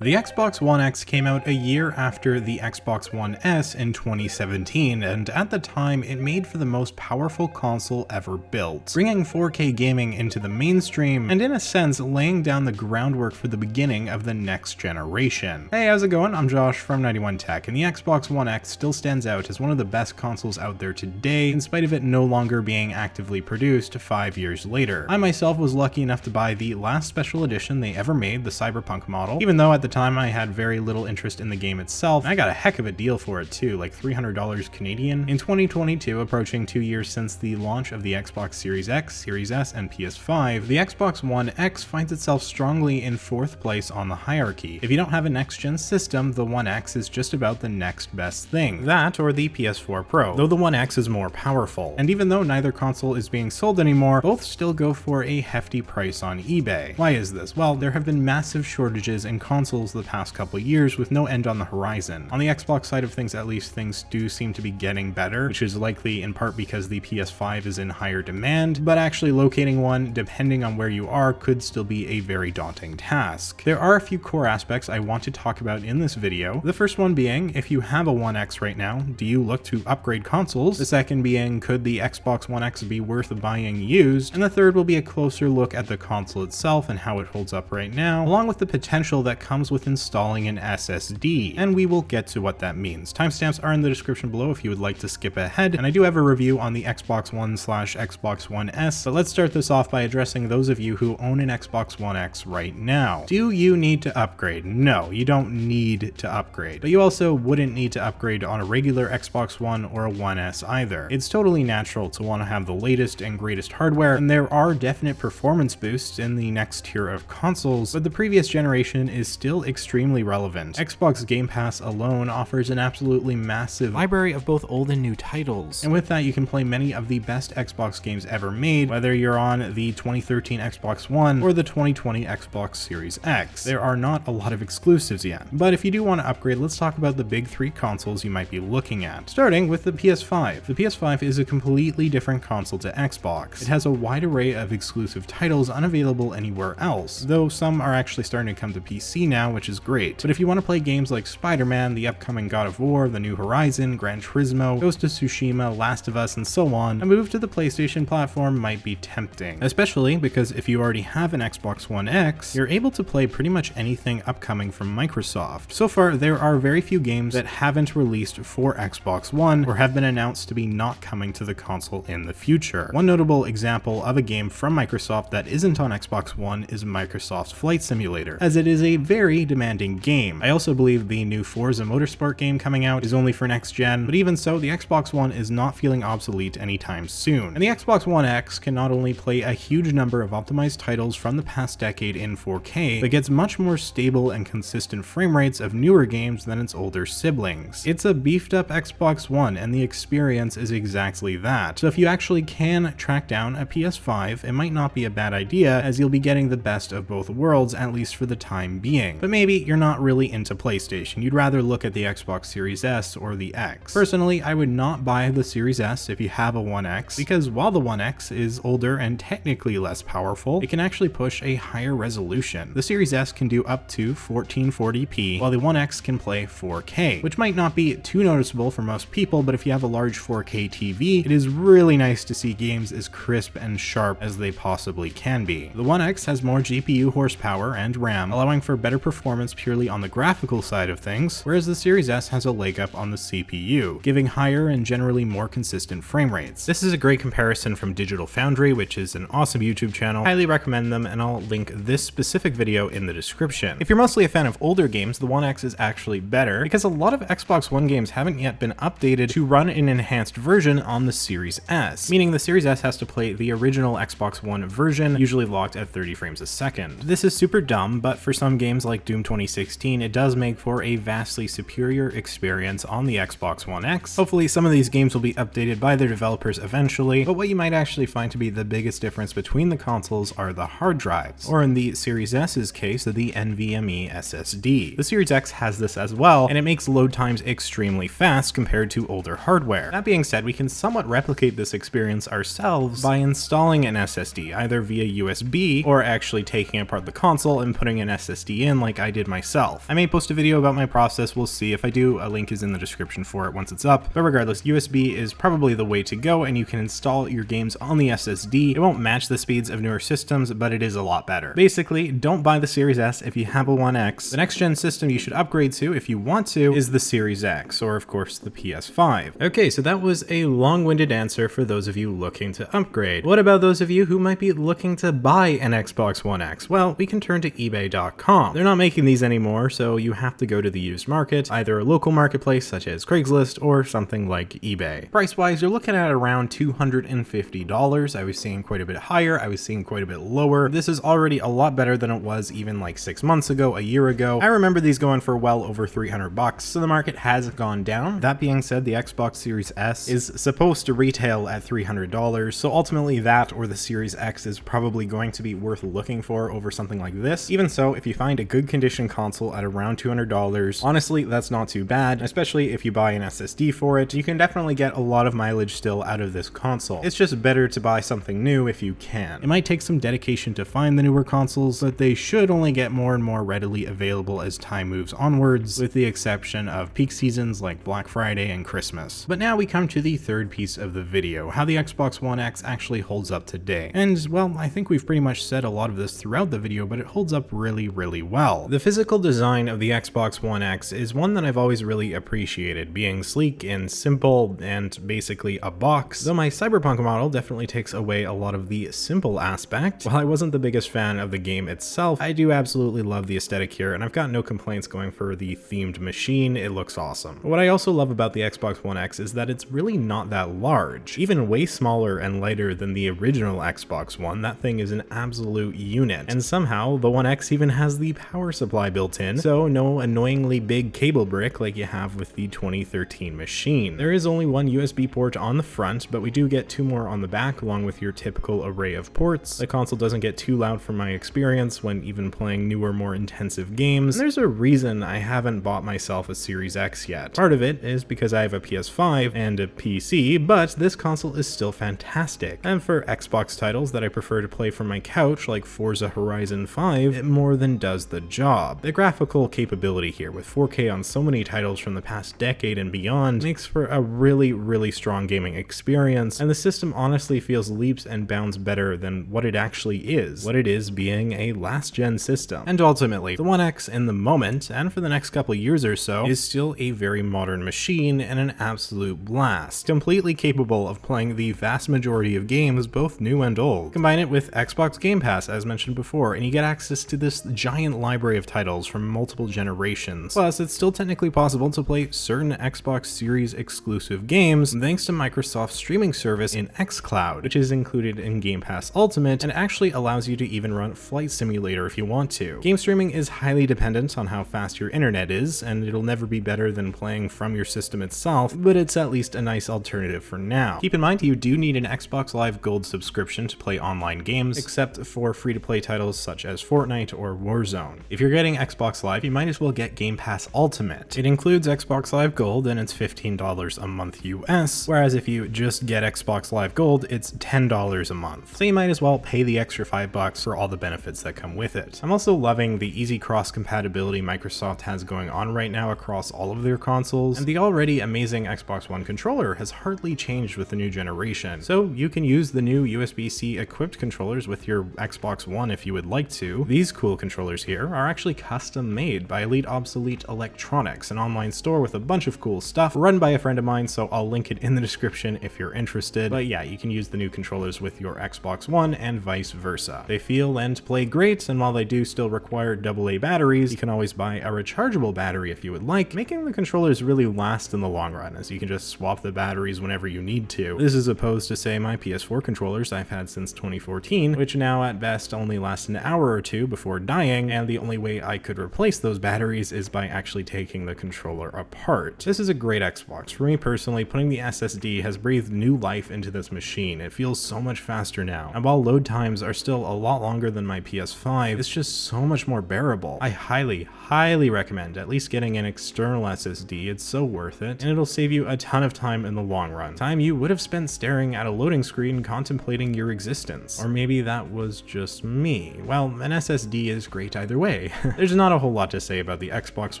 The Xbox One X came out a year after the Xbox One S in 2017, and at the time it made for the most powerful console ever built, bringing 4K gaming into the mainstream and in a sense laying down the groundwork for the beginning of the next generation. Hey, how's it going? I'm Josh from 91 Tech, and the Xbox One X still stands out as one of the best consoles out there today, in spite of it no longer being actively produced 5 years later. I myself was lucky enough to buy the last special edition they ever made, the Cyberpunk model, even though at the time I had very little interest in the game itself. I got a heck of a deal for it too, like $300 Canadian. In 2022, approaching 2 years since the launch of the Xbox Series X, Series S, and PS5, the Xbox One X finds itself strongly in 4th place on the hierarchy. If you don't have a next-gen system, the One X is just about the next best thing. That or the PS4 Pro, though the One X is more powerful. And even though neither console is being sold anymore, both still go for a hefty price on eBay. Why is this? Well, there have been massive shortages in consoles the past couple years with no end on the horizon. On the Xbox side of things, at least, things do seem to be getting better, which is likely in part because the PS5 is in higher demand, but actually locating one, depending on where you are, could still be a very daunting task. There are a few core aspects I want to talk about in this video. The first one being, if you have a One X right now, do you look to upgrade consoles? The second being, could the Xbox One X be worth buying used? And the third will be a closer look at the console itself and how it holds up right now, along with the potential that comes with installing an SSD, and we will get to what that means. Timestamps are in the description below if you would like to skip ahead, and I do have a review on the Xbox One/Xbox One S, but let's start this off by addressing those of you who own an Xbox One X right now. Do you need to upgrade? No, you don't need to upgrade, but you also wouldn't need to upgrade on a regular Xbox One or a One S either. It's totally natural to want to have the latest and greatest hardware, and there are definite performance boosts in the next tier of consoles, but the previous generation is still extremely relevant. Xbox Game Pass alone offers an absolutely massive library of both old and new titles, and with that you can play many of the best Xbox games ever made, whether you're on the 2013 Xbox One or the 2020 Xbox Series X. There are not a lot of exclusives yet, but if you do want to upgrade, let's talk about the big three consoles you might be looking at. Starting with the PS5. The PS5 is a completely different console to Xbox. It has a wide array of exclusive titles unavailable anywhere else, though some are actually starting to come to PC now, which is great. But if you want to play games like Spider-Man, the upcoming God of War, the New Horizon, Gran Turismo, Ghost of Tsushima, Last of Us, and so on, a move to the PlayStation platform might be tempting, especially because if you already have an Xbox One X, you're able to play pretty much anything upcoming from Microsoft. So far, there are very few games that haven't released for Xbox One or have been announced to be not coming to the console in the future. One notable example of a game from Microsoft that isn't on Xbox One is Microsoft's Flight Simulator, as it is a very demanding game. I also believe the new Forza Motorsport game coming out is only for next gen, but even so, the Xbox One is not feeling obsolete anytime soon. And the Xbox One X can not only play a huge number of optimized titles from the past decade in 4K, but gets much more stable and consistent frame rates of newer games than its older siblings. It's a beefed up Xbox One, and the experience is exactly that. So if you actually can track down a PS5, it might not be a bad idea, as you'll be getting the best of both worlds, at least for the time being. But maybe you're not really into PlayStation. You'd rather look at the Xbox Series S or the X. Personally, I would not buy the Series S if you have a One X, because while the One X is older and technically less powerful, it can actually push a higher resolution. The Series S can do up to 1440p, while the One X can play 4K, which might not be too noticeable for most people, but if you have a large 4K TV, it is really nice to see games as crisp and sharp as they possibly can be. The One X has more GPU horsepower and RAM, allowing for better performance purely on the graphical side of things, whereas the Series S has a leg up on the CPU, giving higher and generally more consistent frame rates. This is a great comparison from Digital Foundry, which is an awesome YouTube channel. Highly recommend them, and I'll link this specific video in the description. If you're mostly a fan of older games, the One X is actually better, because a lot of Xbox One games haven't yet been updated to run an enhanced version on the Series S, meaning the Series S has to play the original Xbox One version, usually locked at 30 frames a second. This is super dumb, but for some games like Doom 2016, it does make for a vastly superior experience on the Xbox One X. Hopefully some of these games will be updated by their developers eventually, but what you might actually find to be the biggest difference between the consoles are the hard drives, or in the Series S's case, the NVMe SSD. The Series X has this as well, and it makes load times extremely fast compared to older hardware. That being said, we can somewhat replicate this experience ourselves by installing an SSD, either via USB or actually taking apart the console and putting an SSD in like I did myself. I may post a video about my process, we'll see. If I do, a link is in the description for it once it's up. But regardless, USB is probably the way to go, and you can install your games on the SSD. It won't match the speeds of newer systems, but it is a lot better. Basically, don't buy the Series S if you have a One X. The next gen system you should upgrade to, if you want to, is the Series X, or of course the PS5. Okay, so that was a long-winded answer for those of you looking to upgrade. What about those of you who might be looking to buy an Xbox One X? Well, we can turn to eBay.com. They're not making these anymore, so you have to go to the used market, either a local marketplace such as Craigslist or something like eBay. Price-wise, you're looking at around $250. I was seeing quite a bit higher, I was seeing quite a bit lower. This is already a lot better than it was even like 6 months ago, a year ago. I remember these going for well over $300, so the market has gone down. That being said, the Xbox Series S is supposed to retail at $300, so ultimately that or the Series X is probably going to be worth looking for over something like this. Even so, if you find a good condition console at around $200, honestly, that's not too bad, especially if you buy an SSD for it. You can definitely get a lot of mileage still out of this console. It's just better to buy something new if you can. It might take some dedication to find the newer consoles, but they should only get more and more readily available as time moves onwards, with the exception of peak seasons like Black Friday and Christmas. But now we come to the third piece of the video, how the Xbox One X actually holds up today. And well, I think we've pretty much said a lot of this throughout the video, but it holds up really, really well. The physical design of the Xbox One X is one that I've always really appreciated, being sleek and simple and basically a box, though my Cyberpunk model definitely takes away a lot of the simple aspect. While I wasn't the biggest fan of the game itself, I do absolutely love the aesthetic here, and I've got no complaints going for the themed machine. It looks awesome. What I also love about the Xbox One X is that it's really not that large. Even way smaller and lighter than the original Xbox One, that thing is an absolute unit. And somehow, the One X even has the power supply built in, so no annoyingly big cable brick like you have with the 2013 machine. There is only one USB port on the front, but we do get 2 more on the back, along with your typical array of ports. The console doesn't get too loud from my experience when even playing newer, more intensive games. And there's a reason I haven't bought myself a Series X yet. Part of it is because I have a PS5 and a PC, but this console is still fantastic. And for Xbox titles that I prefer to play from my couch, like Forza Horizon 5, it more than does the job. The graphical capability here, with 4K on so many titles from the past decade and beyond, makes for a really, really strong gaming experience, and the system honestly feels leaps and bounds better than what it actually is, what it is being a last-gen system. And ultimately, the One X in the moment, and for the next couple years or so, is still a very modern machine and an absolute blast, completely capable of playing the vast majority of games, both new and old. Combine it with Xbox Game Pass, as mentioned before, and you get access to this giant library of titles from multiple generations. Plus, it's still technically possible to play certain Xbox Series exclusive games thanks to Microsoft's streaming service in xCloud, which is included in Game Pass Ultimate and actually allows you to even run Flight Simulator if you want to. Game streaming is highly dependent on how fast your internet is, and it'll never be better than playing from your system itself, but it's at least a nice alternative for now. Keep in mind, you do need an Xbox Live Gold subscription to play online games, except for free-to-play titles such as Fortnite or Warzone. If you're getting Xbox Live, you might as well get Game Pass Ultimate. It includes Xbox Live Gold, and it's $15 a month US, whereas if you just get Xbox Live Gold, it's $10 a month. So you might as well pay the extra $5 for all the benefits that come with it. I'm also loving the easy cross-compatibility Microsoft has going on right now across all of their consoles, and the already amazing Xbox One controller has hardly changed with the new generation. So you can use the new USB-C equipped controllers with your Xbox One if you would like to. These cool controllers here are actually custom made by Elite Obsolete Electronics, an online store with a bunch of cool stuff run by a friend of mine, so I'll link it in the description if you're interested. But yeah, you can use the new controllers with your Xbox One and vice versa. They feel and play great, and while they do still require AA batteries, you can always buy a rechargeable battery if you would like, making the controllers really last in the long run, as you can just swap the batteries whenever you need to. This is opposed to, say, my PS4 controllers I've had since 2014, which now at best only last an hour or two before dying, and the only way I could replace those batteries is by actually taking the controller apart. This is a great Xbox. For me personally, putting the SSD has breathed new life into this machine. It feels so much faster now, and while load times are still a lot longer than my PS5, it's just so much more bearable. I highly recommend at least getting an external SSD. It's so worth it, and it'll save you a ton of time in the long run. Time you would have spent staring at a loading screen contemplating your existence. Or maybe that was just me. Well, an SSD is great either way. say? There's not a whole lot to say about the Xbox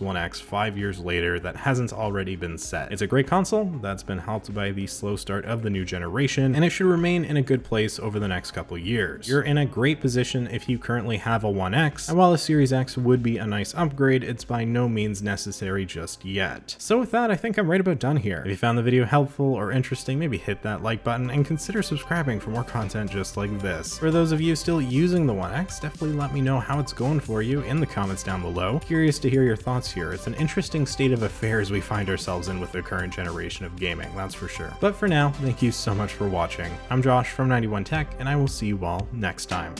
One X 5 years later that hasn't already been said. It's a great console that's been helped by the slow start of the new generation, and it should remain in a good place over the next couple years. You're in a great position if you currently have a One X, and while a Series X would be a nice upgrade, it's by no means necessary just yet. So with that, I think I'm right about done here. If you found the video helpful or interesting, maybe hit that like button and consider subscribing for more content just like this. For those of you still using the One X, definitely let me know how it's going for you in the comments down below. Curious to hear your thoughts here. It's an interesting state of affairs we find ourselves in with the current generation of gaming, that's for sure. But for now, thank you so much for watching. I'm Josh from 91 Tech, and I will see you all next time.